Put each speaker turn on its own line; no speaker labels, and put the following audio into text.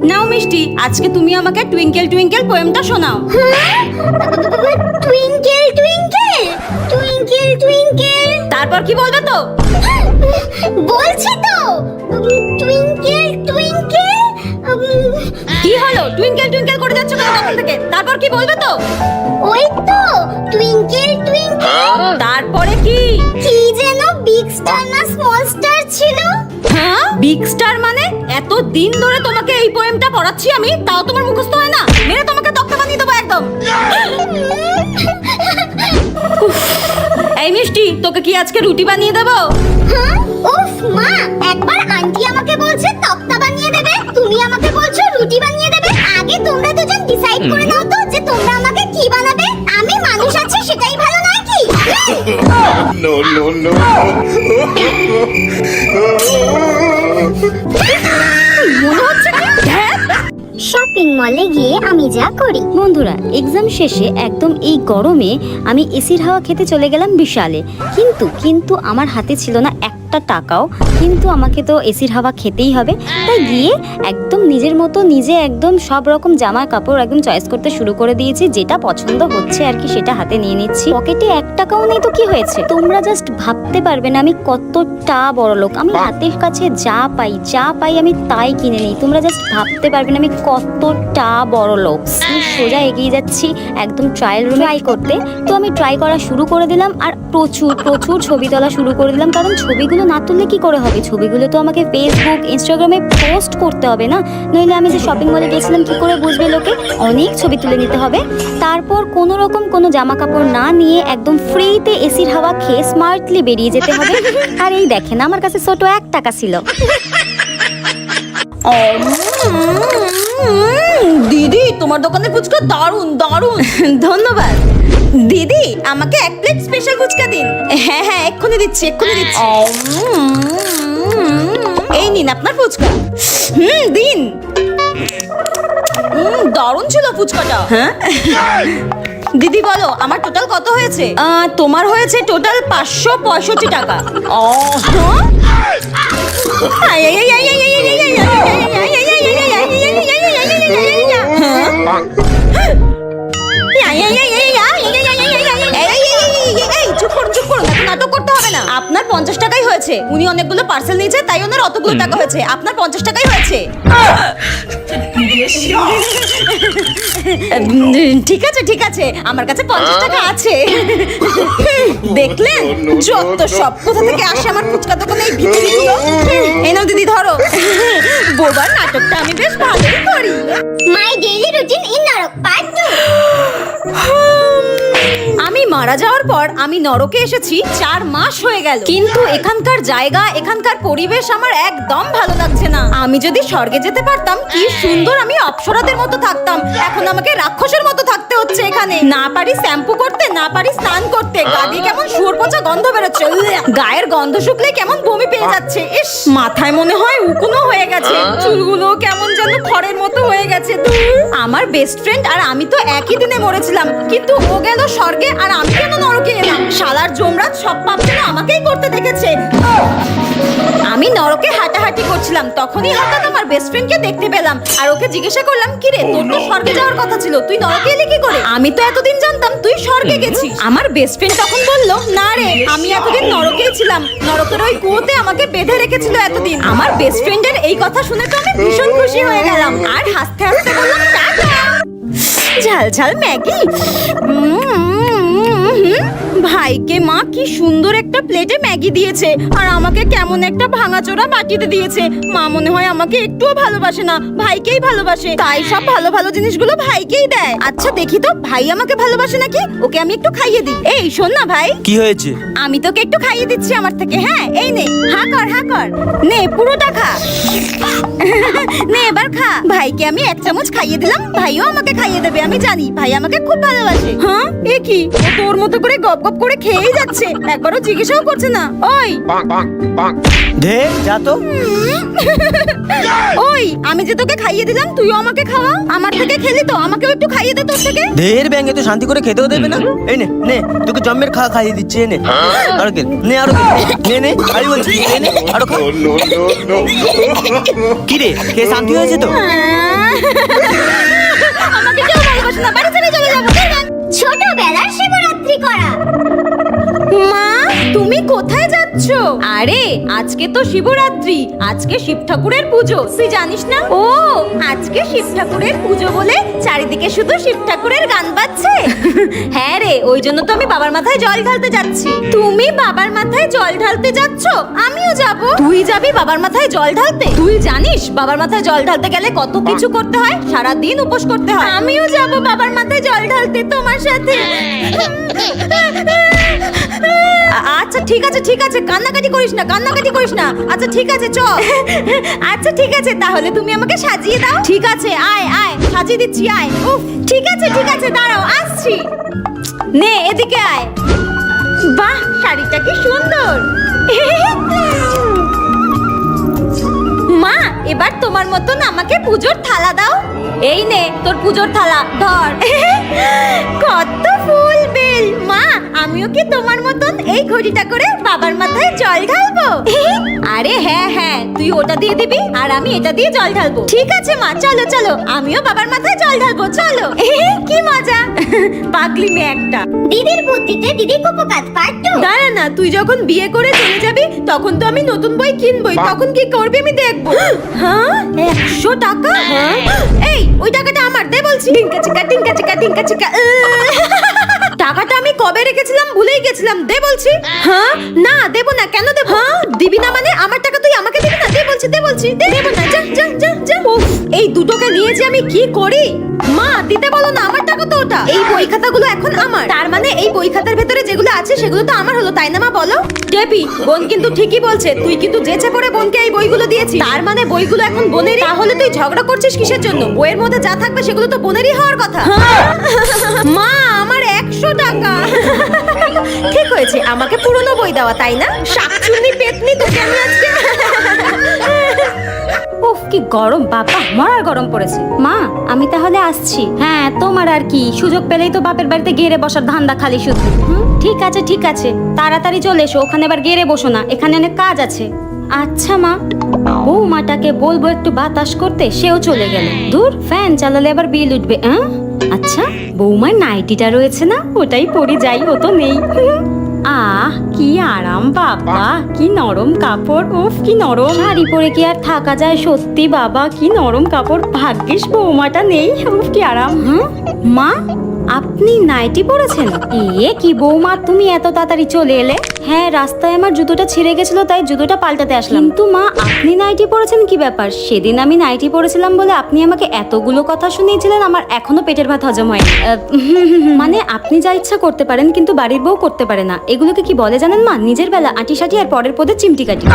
নাও মিষ্টি, আজকে তুমি আমাকে টুইঙ্কেল টুইঙ্কেল পোয়েমটা শোনাও।
Twinkle twinkle twinkle twinkle.
তারপর কি বলবে তো?
বলছি তো, টুইঙ্কেল টুইঙ্কেল।
কি হলো, টুইঙ্কেল টুইঙ্কেল করে যাচ্ছ কেন তখন থেকে? তারপর কি বলবে তো?
ওই তো টুইঙ্কেল টুইঙ্কেল।
তারপরে কি?
কি যেন বিগ স্টার না স্মল স্টার ছিল?
হ্যাঁ, বিগ স্টার মানে? এত দিন ধরে তোমাকে এই পোয়েমটা পড়াচ্ছি আমি, তাও তোমার মুখস্থ হয় না? মেরে তোমাকে তক্তা বানিয়ে দেবো একদম। এই মিষ্টি, তোকে কি আজকে রুটি বানিয়ে দেবো?
হ্যাঁ? উফ মা, একবার আন্টি আমাকে বলছে তক্তা বানিয়ে দেবে, তুমি আমাকে বলছো রুটি বানিয়ে দেবে। আগে তোমরা দুজন ডিসাইড করে নাও তো যে তোমরা আমাকে কি বানাবে। আমি মানুষ আছি সেটাই ভালো নয় কি?
No, no, no.
মনে হচ্ছে কি? হ্যাঁ।
শপিং মলে গিয়ে আমি যা করি।
বন্ধুরা, এক্সাম শেষে একদম এই গরমে আমি এসির হাওয়া খেতে চলে গেলাম বিশালে। কিন্তু আমার হাতে ছিল না একটা টাকাও, কিন্তু আমাকে তো এসির হাওয়া খেতেই হবে। তাই গিয়ে একদম নিজের মতো নিজে একদম সব রকম জামা কাপড় একদম চয়েস করতে শুরু করে দিয়েছি। যেটা পছন্দ হচ্ছে আর কি সেটা হাতে নিয়ে নিচ্ছি। পকেটে 1 টাকাও নেই তো কি হয়েছে? তোমরা জাস্ট ভাবতে পারবে না আমি কতটা বড় লোক। আমি হাতের কাছে যা পাই আমি তাই কিনে নিই। তোমরা জাস্ট ভাবতে পারবে না আমি কতটা বড় লোক। আমি সোজা এগিয়ে যাচ্ছি একদম ট্রায়াল রুমে ট্রাই করতে। তো আমি ট্রাই করা শুরু করে দিলাম আর প্রচুর ছবি তোলা শুরু করে দিলাম। কারণ ছবিগুলো না তুললে কি করে হবে? ছবিগুলো তো আমাকে ফেসবুক ইনস্টাগ্রামে পোস্ট করতে হবে না, নইলে আমি যে শপিং মলে গেছিলাম কি করে বুঝবে লোকে? অনেক ছবি তুলে নিতে হবে। তারপর কোনো রকম কোনো জামা কাপড় না নিয়ে একদম ফ্রিতে এসির হাওয়া খেয়ে স্মার্টলি বেরিয়ে যেতে হবে। আর এই দেখেন আমার কাছে ছোট 1 টাকা ছিল।
দিদি, তোমার দোকানের ফুচকা দারুন দারুন। ধন্যবাদ দিদি, আমাকে 1 প্লেট স্পেশাল ফুচকা দিন। হ্যাঁ হ্যাঁ, এক্ষুনি দিচ্ছি। এই নিন আপনার ফুচকা। দিন। দারুন ছিল ফুচকাটা। হ্যাঁ দিদি বলো, আমার টোটাল কত হয়েছে? তোমার হয়েছে টোটাল 565 টাকা। চুপ করুন, নাটক করতে হবে না। আপনার 50 টাকাই হয়েছে। উনি অনেকগুলো পার্সেল নিয়েছে তাই ওনার অতগুলো টাকা হয়েছে। আপনার 50 টাকাই হয়েছে। ঠিক আছে, আমার কাছে 50 টাকা আছে। দেখলেন যত সব কোথা থেকে আসে আমার ফুচকা দোকানে এই ভিখিরিগুলো। এই নাও দিদি, ধরো। বোবার নাটকটা আমি বেশ ভালোই করি।
মাই ডেইলি রুটিন ইন নরক পার্ট 2।
আমি মারা যাওয়ার পর আমি নরকে এসেছি 4 মাস হয়ে গেল, কিন্তু এখানকার জায়গা, এখানকার পরিবেশ আমার একদম ভালো লাগছে না। আমি যদি স্বর্গে যেতে পারতাম কি সুন্দর আমি অপ্সরাদের মতো থাকতাম। এখন আমাকে রাক্ষসের মতো থাকতে হচ্ছে এখানে। না পারি শ্যাম্পু করতে, না পারি স্নান করতে। গা দিয়ে কেমন শুয়োর পচা গন্ধ বেরোচ্ছে। গায়ের গন্ধ শুকলে কেমন বমি পেয়ে যাচ্ছে। ইস, মাথায় মনে হয় উকুনও হয়ে গেছে। চুলগুলো কেমন যেন খড়ের মতো হয়ে গেছে। আমার বেস্ট ফ্রেন্ড আর আমি তো একই দিনে মরেছিলাম, কিন্তু ও গেল স্বর্গে আর আমি কেন নরকে এলাম? শালার জমরাজ সব পাপ যেন আমাকেই করতে দেখেছে। আমি নরকে হাঁটাহাঁটি করছিলাম, তখনই হঠাৎ আমার বেস্ট ফ্রেন্ডকে দেখতে পেলাম আর ওকে জিজ্ঞাসা করলাম, কি রে, তোর তো স্বর্গে যাওয়ার কথা ছিল, তুই নরকে এলি কি করে? আমি তো এতদিন জানতাম তুই স্বর্গে গেছিস। আমার বেস্ট ফ্রেন্ড তখন বলল, না রে, আমি এতদিন নরকেই ছিলাম। নরকের ওই কুয়োতে আমাকে বেঁধে রেখেছিল এতদিন। আমার বেস্ট ফ্রেন্ডের এই কথা শুনে তো আমি ভীষণ খুশি হয়ে গেলাম আর হাসতে হাসতে বললাম, টাটা। ঝাল ঝাল ম্যাগি। ভাইকে মা কি সুন্দর একটা প্লেটে ম্যাগি দিয়েছে আর আমাকে কেমন একটা ভাঙাচোরা বাটিতে দিয়েছে। মা মনে হয় আমাকে একটুও ভালোবাসে না, ভাইকেই ভালোবাসে। তাই সব ভালো ভালো জিনিসগুলো ভাইকেই দেয়। আচ্ছা দেখি তো ভাই আমাকে ভালোবাসে নাকি। ওকে আমি একটু খাইয়ে দিই। এই শোন না ভাই,
কি হয়েছে?
আমি তোকে একটু খাইয়ে দিচ্ছি আমার থেকে। হ্যাঁ, এই নে, হা কর নে, পুরোটা খা। নে এবার খা। ভাই ভাইকে আমি 1 চামচ খাইয়ে দিলাম, ভাইও আমাকে খাইয়ে দেবে। আমি জানি ভাই আমাকে খুব ভালোবাসে। হ্যাঁ, এ কি, ও তোর মতো করে গপ গপ করে খেয়েই যাচ্ছে, একবারও জিজ্ঞাসাও করছে না। ওই
ধে যা তো।
ওই, আমি যে তোকে খাইয়ে দিলাম তুইও আমাকে খাওয়া। আমার থেকে খেলি তো, আমাকেও একটু খাইয়ে দে তোর থেকে।
ঢের ব্যাঙে তো শান্তি করে খেতেও দেবে না। এই নে নে, তোকে জম্মের খাইয়ে দিচ্ছি। নে আরো কে, নে আরো নে নে, আরে বলছি নে আরো খা।
No, no, no, no.
কি রে, খেয়ে শান্তি হয়েছে তো?
আমাকে কেউ ভালোবাসে না, বাড়ি ছেড়ে চলে যাবো।
ছোটবেলার শিবরাত্রি করা।
মা, তুমি কোথায় যাচ্ছ? আরে আজকে তো শিবরাত্রি, আজকে শিব ঠাকুরের পুজো, তুই জানিস না? ও, আজকে শিব ঠাকুরের পুজো বলে চারিদিকে শুধু শিব ঠাকুরের গান বাজছে। হ্যাঁ রে, ওই জন্য তো আমি বাবার মাথায় জল ঢালতে যাচ্ছি। তুমি বাবার মাথায় জল ঢালতে যাচ্ছ? আমিও যাব। তুই যাবি বাবার মাথায় জল ঢালতে? তুই জানিস বাবার মাথায় জল ঢালতে গেলে কত কিছু করতে হয়, সারা দিন উপোস করতে হয়। আমিও যাব বাবার মাথায় জল ঢালতে তোমার সাথে। আচ্ছা ঠিক আছে ঠিক আছে, কান্নাকাটি করিস না, কান্নাকাটি করিস না। আচ্ছা ঠিক আছে চ। আচ্ছা ঠিক আছে, তাহলে তুমি আমাকে সাজিয়ে দাও। ঠিক আছে, আয় আয়, সাজিয়ে দিচ্ছি, আয়। উফ, ঠিক আছে দাঁড়াও, আসছি। নে এদিকে আয়। বাহ, শাড়িটা কি সুন্দর। মা, এবার তোমার মতন আমাকে পুজোর থালা দাও। এই নে তোর পুজোর থালা, ধর। কত ফুল বেল। মা, আমিও কি তোমার মতন এই ঘড়িটা করে বাবার মাথায় জল ঢালবো? আরে হ্যাঁ হ্যাঁ, তুই ওটা দিয়ে দিবি আর আমি এটা দিয়ে জল ঢালবো। ঠিক আছে মা, চলো চলো, আমিও বাবার মাথায় জল ঢালবো, চলো। কি মজা, পাগলি মেয়ে একটা।
দিদির বুদ্ধিতে দিদি কুপকাত পার্ট 2।
দাঁড়া না, তুই যখন বিয়ে করে চলে যাবি তখন তো আমি নতুন বই কিনবই, তখন কি করবি আমি দেখবো। হ্যাঁ, 100 টাকা? এই, ওই টাকাটা আমার, দে বলছি। টিঙ্কা চিকা টিঙ্কা চিকা টিঙ্কা চিকা। টাকাটা আমি কবে রেখেছিলাম ভুলেই গেছিলাম, দে বলছি। হ্যাঁ, না দেবো না, কেন দেবো? দিবি না মানে আমার টাকা তুই আমাকে দিবি না? দে বলছি দেবো না, যা যা যা যা। উফ, এই দুটোকে নিয়ে যে আমি কি করি। মা, দিতে বলো না, আমার টাকা তো ওটা। এই বই খাতাগুলো এখন আমার, তার মানে এই বই খাতার ভেতরে যেগুলো আছে সেগুলো তো আমার হলো, তাই না মা বলো? টেপি, বোন কিন্তু ঠিকই বলছে, তুই কিন্তু যেচে পড়ে বোনকে এই বইগুলো দিয়েছিস, তার মানে বইগুলো এখন বোনেরই। তাহলে তুই ঝগড়া করছিস কিসের জন্য? বইয়ের মধ্যে যা থাকবে সেগুলো তো বোনেরই হওয়ার কথা। মা, আমার 100 টাকা। ঠিক হয়েছে, আমাকে পুরনো বই দেওয়া, তাই না? শাকচুন্নি পেতনি তোকে আমি আজকে।
উফ, কি গরম বাবা, মরার গরম পড়েছে। মা, আমি তাহলে আসছি। হ্যাঁ, তোমার আর কি, সুযোগ পেলেই তো বাপের বাড়িতে গেড়ে বসার ধান্দা খালি শুধু। ঠিক আছে ঠিক আছে, তাড়াতাড়ি চলে এসো, ওখানে আবার গেড়ে বসো না, এখানে অনেক কাজ আছে। আচ্ছা মা। বৌমাটাকে বলবো একটু বাতাস করতে, সেও চলে গেল। দূর, ফ্যান চালালে আবার বিল উঠবে। আচ্ছা, বৌমার নাইটিটা রয়েছে না, ওটাই পরে যাই, ও তো নেই। আহ, কি আরাম বাবা, কি নরম কাপড়। উফ, কি নরম। শাড়ি পরে কি আর থাকা যায়? সত্যি বাবা, কি নরম কাপড়। ভাগ্যিস বৌমাটা নেই। উফ, কি আরাম। মা, আপনি নাইটি পরেছেন? এ কি বৌমা, তুমি এত তাড়াতাড়ি চলে এলে? হ্যাঁ, রাস্তায় আমার জুতোটা ছিঁড়ে গেছিল, তাই জুতোটা পাল্টাতে আসলাম। কিন্তু মা, আপনি নাইটি পরেছেন কি ব্যাপার? সেদিন আমি নাইটি পরেছিলাম বলে আপনি আমাকে এতগুলো কথা শুনিয়েছিলেন, আমার এখনো পেটের ভাত হজম হয়নি। মানে আপনি যা ইচ্ছা করতে পারেন, কিন্তু বাড়ির বউ করতে পারে না। এগুলোকে কি বলে জানেন মা? নিজের বেলা আঁটি সাটি আর পরের পদে চিমটি কাটি।